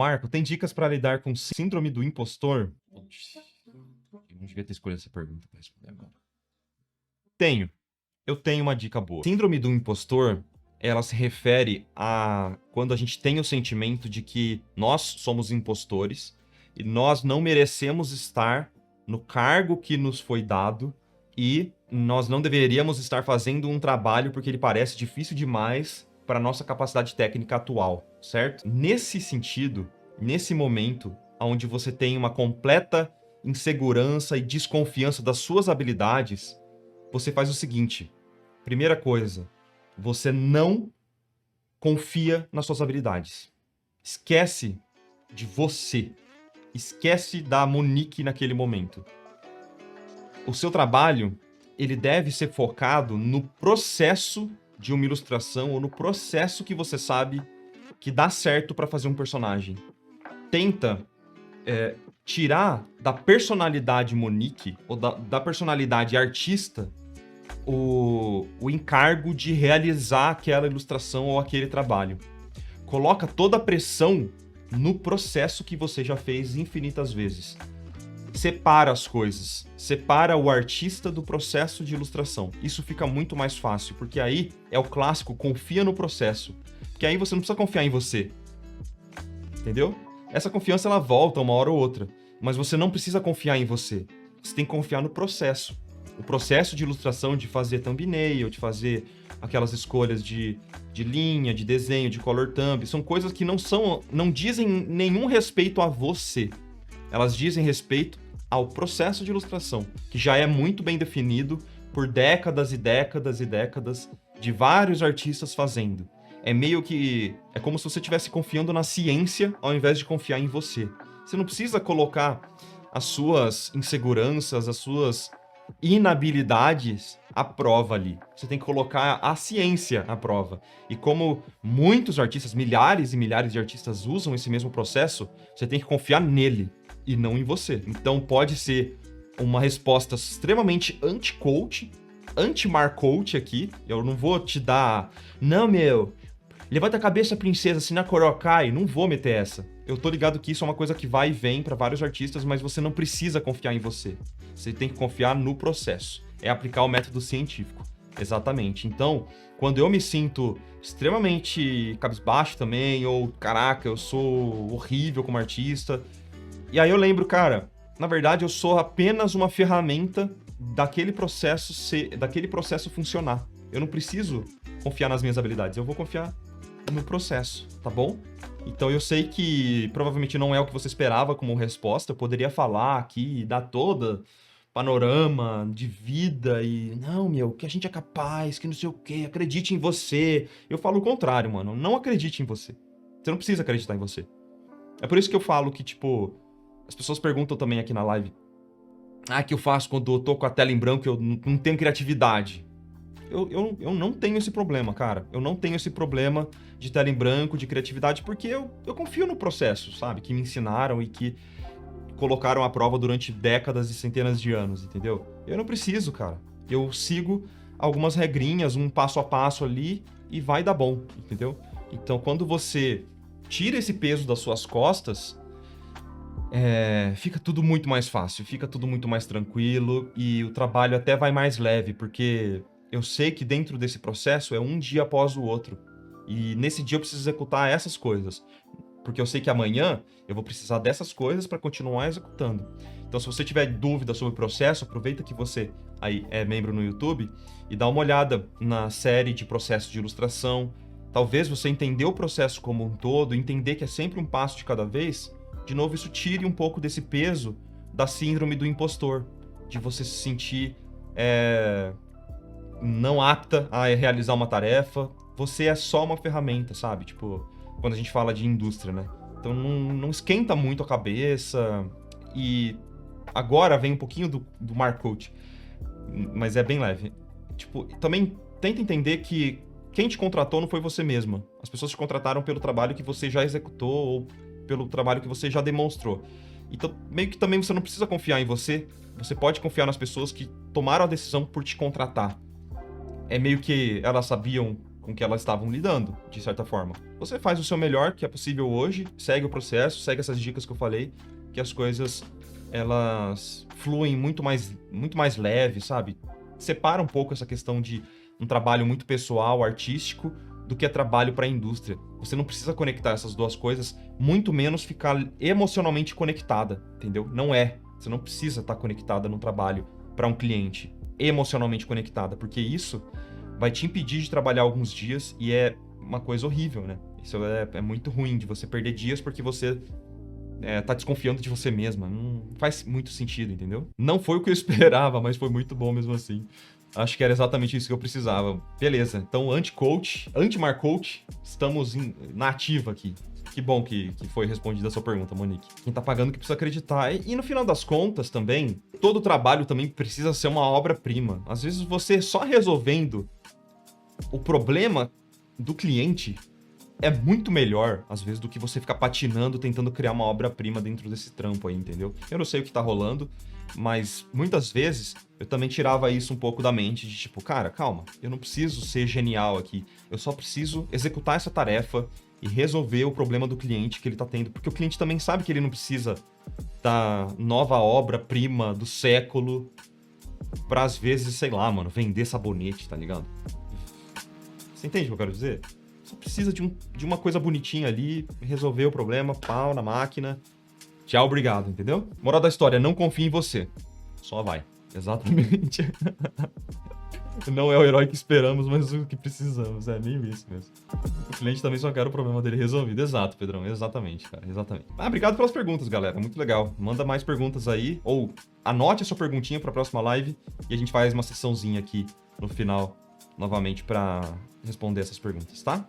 Marco, tem dicas para lidar com síndrome do impostor? Eu não devia ter escolhido essa pergunta para responder agora. Tenho. Eu tenho uma dica boa. Síndrome do impostor, ela se refere a quando a gente tem o sentimento de que nós somos impostores e nós não merecemos estar no cargo que nos foi dado e nós não deveríamos estar fazendo um trabalho porque ele parece difícil demais para a nossa capacidade técnica atual, certo? Nesse sentido, nesse momento onde você tem uma completa insegurança e desconfiança das suas habilidades, você faz o seguinte. Primeira coisa, você não confia nas suas habilidades. Esquece de você. Esquece da Monique naquele momento. O seu trabalho, ele deve ser focado no processo de uma ilustração ou no processo que você sabe que dá certo para fazer um personagem. Tenta tirar da personalidade Monique ou da personalidade artista o encargo de realizar aquela ilustração ou aquele trabalho. Coloca toda a pressão no processo que você já fez infinitas vezes. Separa as coisas. Separa o artista do processo de ilustração. Isso fica muito mais fácil, porque aí é o clássico, confia no processo. Porque aí você não precisa confiar em você. Entendeu? Essa confiança ela volta uma hora ou outra, mas você não precisa confiar em você. Você tem que confiar no processo. O processo de ilustração, de fazer thumbnail, de fazer aquelas escolhas de linha, de desenho, de color thumb, são coisas que não dizem nenhum respeito a você. Elas dizem respeito ao processo de ilustração, que já é muito bem definido por décadas e décadas e décadas de vários artistas fazendo. É meio que... é como se você estivesse confiando na ciência ao invés de confiar em você. Você não precisa colocar as suas inseguranças, as suas inabilidades à prova ali. Você tem que colocar a ciência à prova. E como muitos artistas, milhares e milhares de artistas usam esse mesmo processo, você tem que confiar nele e não em você. Então pode ser uma resposta extremamente anti-coach, anti-marcoach aqui. Eu não vou te dar... Não, meu... Levanta a cabeça, princesa, se na coroa cai. Não vou meter essa. Eu tô ligado que isso é uma coisa que vai e vem pra vários artistas, mas você não precisa confiar em você. Você tem que confiar no processo. É aplicar o método científico. Exatamente. Então, quando eu me sinto extremamente cabisbaixo também, ou caraca, eu sou horrível como artista. E aí eu lembro, cara, na verdade eu sou apenas uma ferramenta daquele processo funcionar. Eu não preciso confiar nas minhas habilidades, eu vou confiar no processo, tá bom? Então eu sei que provavelmente não é o que você esperava como resposta, eu poderia falar aqui e dar toda panorama de vida e não, meu, que a gente é capaz, que não sei o quê, acredite em você. Eu falo o contrário, mano, não acredite em você. Você não precisa acreditar em você. É por isso que eu falo que, tipo, as pessoas perguntam também aqui na live, que eu faço quando eu tô com a tela em branco e eu não tenho criatividade. Eu não tenho esse problema, cara. Eu não tenho esse problema de tela em branco, de criatividade, porque eu confio no processo, sabe? Que me ensinaram e que colocaram à prova durante décadas e centenas de anos, entendeu? Eu não preciso, cara. Eu sigo algumas regrinhas, um passo a passo ali e vai dar bom, entendeu? Então, quando você tira esse peso das suas costas, fica tudo muito mais fácil, fica tudo muito mais tranquilo e o trabalho até vai mais leve, porque eu sei que dentro desse processo é um dia após o outro. E nesse dia eu preciso executar essas coisas. Porque eu sei que amanhã eu vou precisar dessas coisas para continuar executando. Então, se você tiver dúvida sobre o processo, aproveita que você aí é membro no YouTube e dá uma olhada na série de processo de ilustração. Talvez você entender o processo como um todo, entender que é sempre um passo de cada vez. De novo, isso tire um pouco desse peso da síndrome do impostor. De você se sentir... não apta a realizar uma tarefa, você é só uma ferramenta, sabe? Tipo, quando a gente fala de indústria, né? Então não esquenta muito a cabeça. E agora vem um pouquinho do Marcoach, mas é bem leve. Tipo, também tenta entender que quem te contratou não foi você mesma. As pessoas te contrataram pelo trabalho que você já executou ou pelo trabalho que você já demonstrou. Então, meio que também você não precisa confiar em você. Você pode confiar nas pessoas que tomaram a decisão por te contratar. É meio que elas sabiam com que elas estavam lidando, de certa forma. Você faz o seu melhor, que é possível hoje, segue o processo, segue essas dicas que eu falei, que as coisas, elas fluem muito mais leve, sabe? Separa um pouco essa questão de um trabalho muito pessoal, artístico, do que é trabalho para a indústria. Você não precisa conectar essas duas coisas, muito menos ficar emocionalmente conectada, entendeu? Não é. Você não precisa estar conectada num trabalho para um cliente, emocionalmente conectada, porque isso vai te impedir de trabalhar alguns dias e é uma coisa horrível, né? Isso é muito ruim, de você perder dias porque você tá desconfiando de você mesma. Não faz muito sentido, entendeu? Não foi o que eu esperava, mas foi muito bom mesmo assim. Acho que era exatamente isso que eu precisava. Beleza, então anti-coach, anti-marcoach, estamos na ativa aqui. Que bom que foi respondida a sua pergunta, Monique. Quem tá pagando que precisa acreditar. E no final das contas também, todo trabalho também precisa ser uma obra-prima. Às vezes você só resolvendo o problema do cliente é muito melhor, às vezes, do que você ficar patinando, tentando criar uma obra-prima dentro desse trampo aí, entendeu? Eu não sei o que tá rolando, mas muitas vezes eu também tirava isso um pouco da mente, de tipo, cara, calma, eu não preciso ser genial aqui, eu só preciso executar essa tarefa e resolver o problema do cliente que ele tá tendo, porque o cliente também sabe que ele não precisa da nova obra-prima do século pra, às vezes, sei lá, mano, vender sabonete, tá ligado? Você entende o que eu quero dizer? Só precisa de uma coisa bonitinha ali, resolver o problema, pau na máquina. Tchau, obrigado, entendeu? Moral da história, não confie em você. Só vai. Exatamente. Não é o herói que esperamos, mas o que precisamos. É meio isso mesmo. O cliente também só quer o problema dele resolvido. Exato, Pedrão. Exatamente, cara. Exatamente. Obrigado pelas perguntas, galera. Muito legal. Manda mais perguntas aí. Ou anote a sua perguntinha pra próxima live e a gente faz uma sessãozinha aqui no final, novamente, pra responder essas perguntas, tá?